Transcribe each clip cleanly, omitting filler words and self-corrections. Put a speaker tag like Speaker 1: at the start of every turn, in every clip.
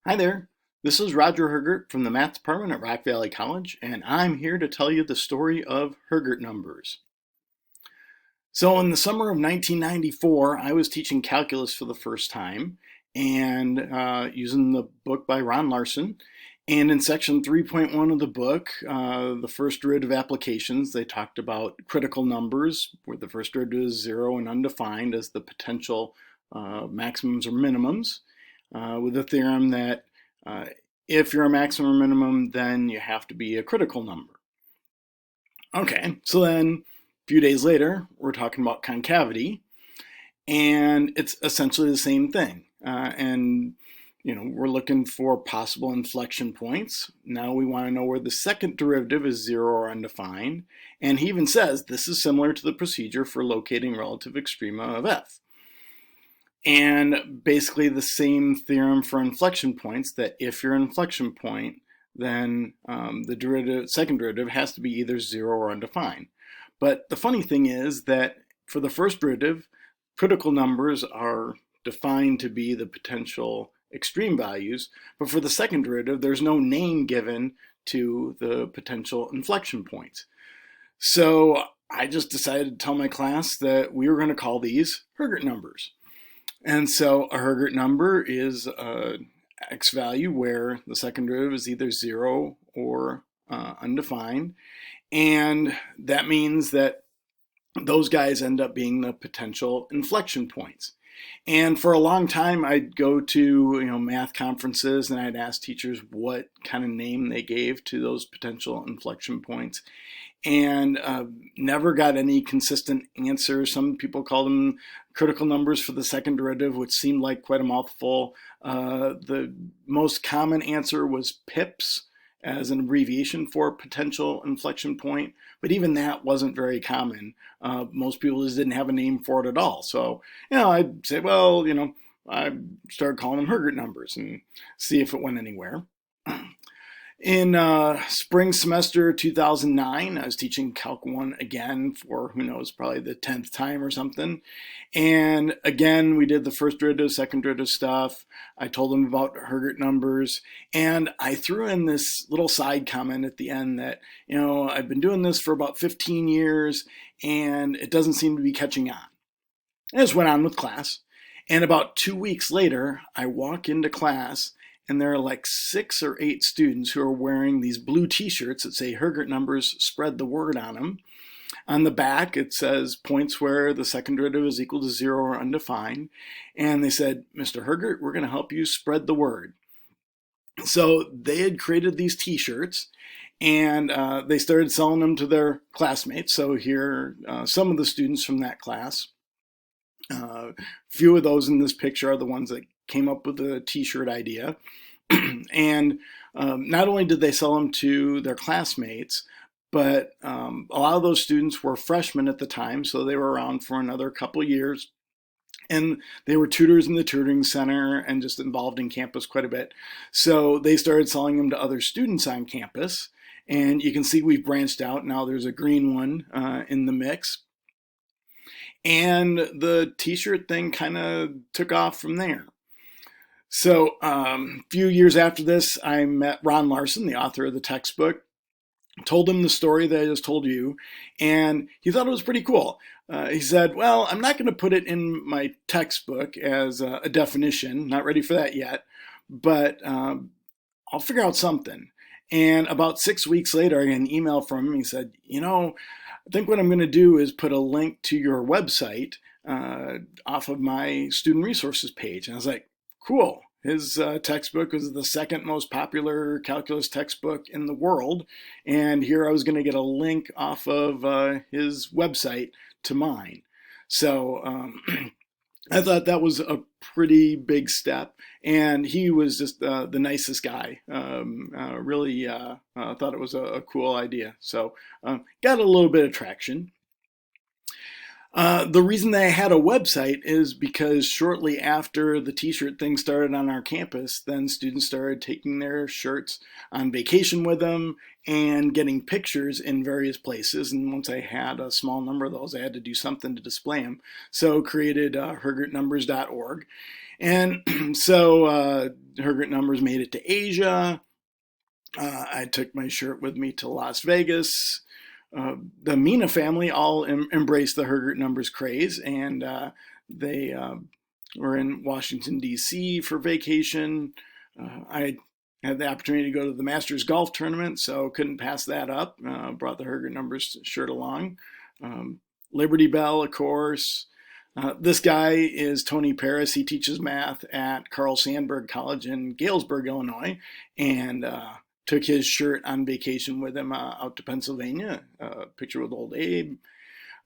Speaker 1: Hi there. This is Roger Hergert from the Math Department at Rock Valley College, and I'm here to tell you the story of Hergert numbers. So, in the summer of 1994, I was teaching calculus for the first time and using the book by Ron Larson. And in section 3.1 of the book, the first derivative applications, they talked about critical numbers, where the first derivative is zero and undefined as the potential maximums or minimums, with the theorem that uh, if you're a maximum or minimum, then you have to be a critical number. Okay, so then a few days later, we're talking about concavity, and it's essentially the same thing. We're looking for possible inflection points. Now we want to know where the second derivative is zero or undefined. And he even says this is similar to the procedure for locating relative extrema of f. And basically the same theorem for inflection points, that if you're an inflection point, then the second derivative has to be either zero or undefined. But the funny thing is that for the first derivative, critical numbers are defined to be the potential extreme values, but for the second derivative, there's no name given to the potential inflection points. So I just decided to tell my class that we were going to call these Hergert numbers. And so a Hergert number is an x value where the second derivative is either zero or undefined. And that means that those guys end up being the potential inflection points. And for a long time, I'd go to math conferences and I'd ask teachers what kind of name they gave to those potential inflection points, and never got any consistent answers. Some people called them critical numbers for the second derivative, which seemed like quite a mouthful. The most common answer was pips as an abbreviation for potential inflection point, but even that wasn't very common. Most people just didn't have a name for it at all. So, I'd say, well, I started calling them Hergert numbers and see if it went anywhere. In spring semester 2009, I was teaching Calc 1 again for, who knows, probably the 10th time or something. And again, we did the first derivative, second derivative stuff. I told them about Hergert numbers. And I threw in this little side comment at the end that, I've been doing this for about 15 years and it doesn't seem to be catching on. I just went on with class. And about 2 weeks later, I walk into class and there are like 6 or 8 students who are wearing these blue t-shirts that say Hergert numbers, spread the word on them. On the back, it says points where the second derivative is equal to zero or undefined. And they said, Mr. Hergert, we're going to help you spread the word. So they had created these t-shirts and they started selling them to their classmates. So here, some of the students from that class, few of those in this picture are the ones that came up with the t-shirt idea. And not only did they sell them to their classmates, but a lot of those students were freshmen at the time, so they were around for another couple of years. And they were tutors in the tutoring center and just involved in campus quite a bit. So they started selling them to other students on campus. And you can see we've branched out. Now there's a green one in the mix. And the t-shirt thing kind of took off from there. So a few years after this, I met Ron Larson, the author of the textbook, told him the story that I just told you, and he thought it was pretty cool. He said, well, I'm not going to put it in my textbook as a definition, not ready for that yet, but I'll figure out something. And about 6 weeks later, I got an email from him. He said, I think what I'm going to do is put a link to your website off of my student resources page. And I was like, cool. His textbook was the second most popular calculus textbook in the world. And here I was going to get a link off of his website to mine. So I thought that was a pretty big step. And he was just the nicest guy. Really thought it was a cool idea. So got a little bit of traction. The reason that I had a website is because shortly after the t-shirt thing started on our campus, then students started taking their shirts on vacation with them and getting pictures in various places. And once I had a small number of those, I had to do something to display them. So created hergertnumbers.org. And so Hergert numbers made it to Asia. I took my shirt with me to Las Vegas. The Mina family all embraced the Hergert numbers craze, and they were in Washington, D.C. for vacation. I had the opportunity to go to the Masters golf tournament, so couldn't pass that up. Brought the Hergert numbers shirt along. Liberty Bell, of course. This guy is Tony Paris. He teaches math at Carl Sandburg College in Galesburg, Illinois, and took his shirt on vacation with him out to Pennsylvania. Picture with old Abe.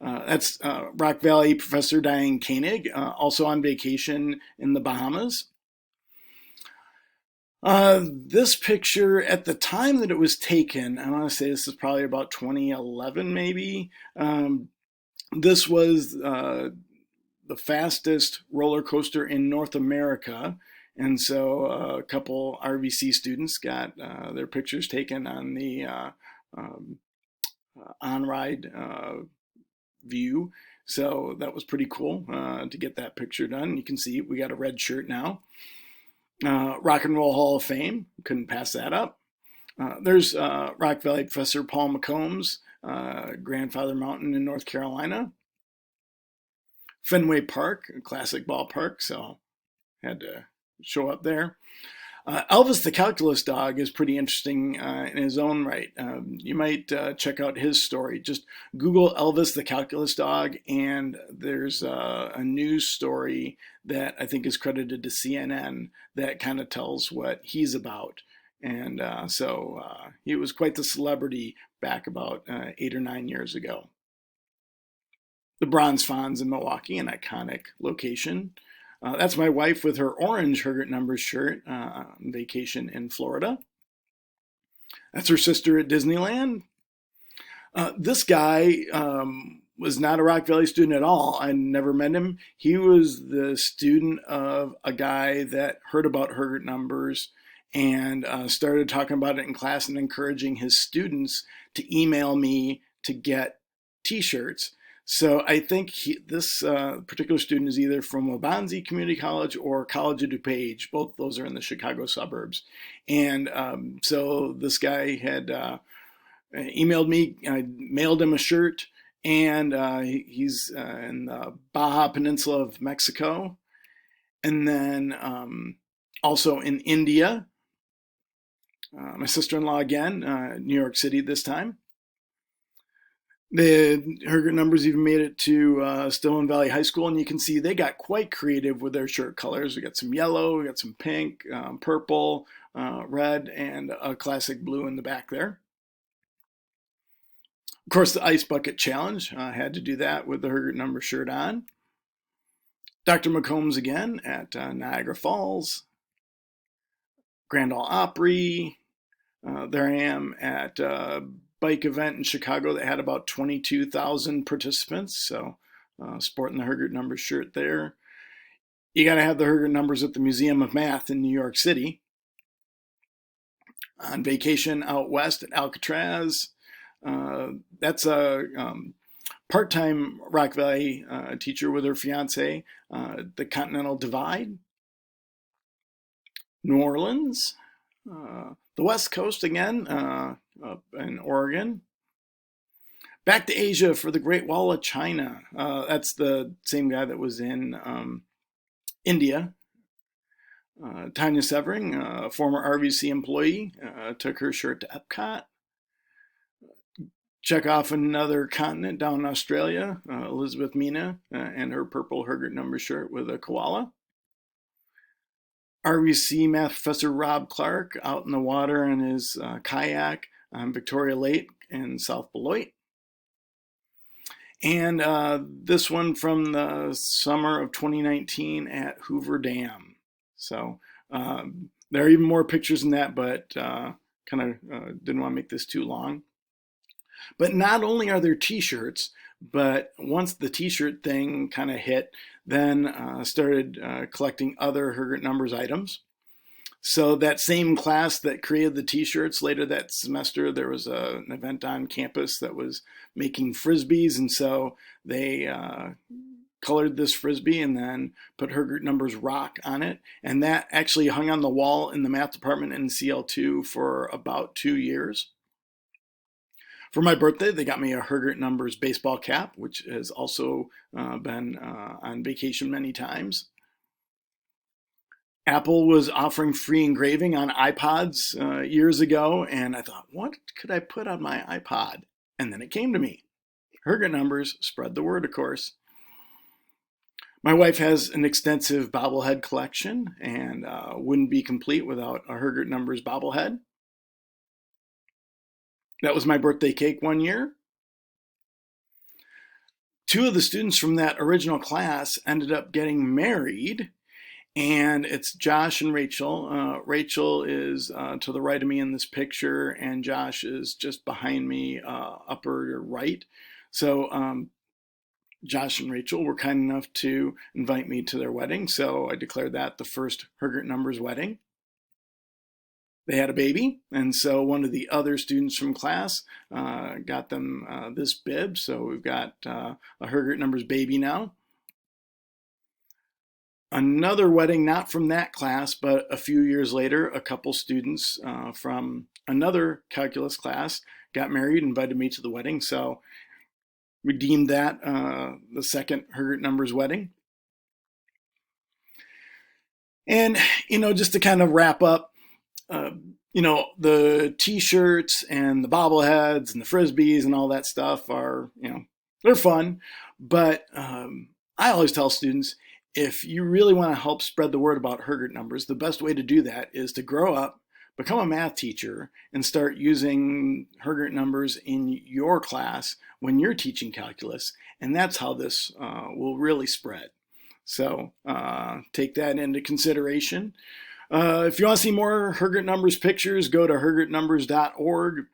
Speaker 1: That's Rock Valley professor Diane Koenig, also on vacation in the Bahamas. This picture, at the time that it was taken, I want to say this is probably about 2011 maybe. This was the fastest roller coaster in North America. And so a couple RVC students got their pictures taken on the on-ride view. So that was pretty cool to get that picture done. You can see we got a red shirt now. Rock and Roll Hall of Fame, couldn't pass that up. There's Rock Valley professor Paul McCombs, Grandfather Mountain in North Carolina. Fenway Park, a classic ballpark, so had to show up there. Elvis the Calculus Dog is pretty interesting in his own right. You might check out his story. Just Google Elvis the Calculus Dog, and there's a news story that I think is credited to CNN that kind of tells what he's about. And so he was quite the celebrity back about 8 or 9 years ago. The Bronze Fonz in Milwaukee, an iconic location. That's my wife with her orange Hergert numbers shirt on vacation in Florida. That's her sister at Disneyland. This guy was not a Rock Valley student at all. I never met him. He was the student of a guy that heard about Hergert numbers and started talking about it in class and encouraging his students to email me to get t-shirts. So I think this particular student is either from Waubonsie Community College or College of DuPage. Both those are in the Chicago suburbs. And so this guy had emailed me. I mailed him a shirt, and he's in the Baja Peninsula of Mexico. And then also in India. My sister-in-law again, New York City this time. The Hergert numbers even made it to Stillman Valley High School, and you can see they got quite creative with their shirt colors. We got some yellow, we got some pink, purple, red, and a classic blue in the back there. Of course, the Ice Bucket Challenge, had to do that with the Hergert number shirt on. Dr. McCombs again at Niagara Falls. Grand Ole Opry. There I am at bike event in Chicago that had about 22,000 participants. So sporting the Hergert numbers shirt there. You got to have the Hergert numbers at the Museum of Math in New York City. On vacation out west at Alcatraz. That's a part-time Rock Valley teacher with her fiance. The Continental Divide. New Orleans. The West Coast again, up in Oregon. Back to Asia for the Great Wall of China. That's the same guy that was in India. Tanya Severing, a former RVC employee, took her shirt to Epcot. Check off another continent down in Australia, Elizabeth Mina and her purple Hergert number shirt with a koala. RVC math professor Rob Clark out in the water in his kayak on Victoria Lake in South Beloit. And this one from the summer of 2019 at Hoover Dam. So there are even more pictures than that, but kind of didn't want to make this too long. But not only are there t-shirts, but once the t-shirt thing kind of hit, then started collecting other Hergert numbers items. So that same class that created the t-shirts, later that semester, there was an event on campus that was making Frisbees. And so they colored this Frisbee and then put Hergert numbers rock on it. And that actually hung on the wall in the math department in CL2 for about 2 years. For my birthday, they got me a Hergert numbers baseball cap, which has also been on vacation many times. Apple was offering free engraving on iPods years ago, and I thought, what could I put on my iPod? And then it came to me. Hergert numbers, spread the word, of course. My wife has an extensive bobblehead collection and wouldn't be complete without a Hergert numbers bobblehead. That was my birthday cake one year. 2 of the students from that original class ended up getting married, and it's Josh and Rachel. Rachel is to the right of me in this picture, and Josh is just behind me, upper right. So Josh and Rachel were kind enough to invite me to their wedding, so I declared that the first Hergert numbers wedding. They had a baby, and so one of the other students from class got them this bib, so we've got a Hergert numbers baby now. Another wedding, not from that class, but a few years later, a couple students from another calculus class got married, invited me to the wedding, so we deemed that the second Hergert numbers wedding. And, just to kind of wrap up, the t-shirts and the bobbleheads and the Frisbees and all that stuff are, they're fun. But I always tell students, if you really want to help spread the word about Hergert numbers, the best way to do that is to grow up, become a math teacher, and start using Hergert numbers in your class when you're teaching calculus. And that's how this will really spread. So take that into consideration. If you want to see more Hergert numbers pictures, go to hergertnumbers.org.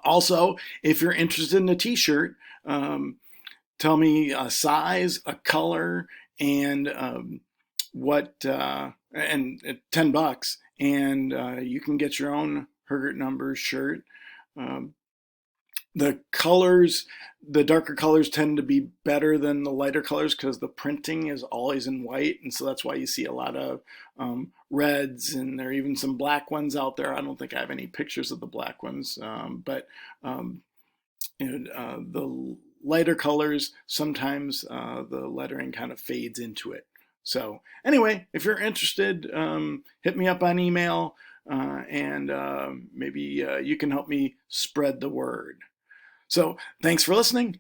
Speaker 1: Also, if you're interested in a t-shirt, tell me a size, a color, and and $10, and you can get your own Hergert numbers shirt. The colors, the darker colors tend to be better than the lighter colors because the printing is always in white, and so that's why you see a lot of reds, and there are even some black ones out there. I don't think I have any pictures of the black ones, but the lighter colors, sometimes the lettering kind of fades into it. So anyway, if you're interested, hit me up on email, and maybe you can help me spread the word. So thanks for listening,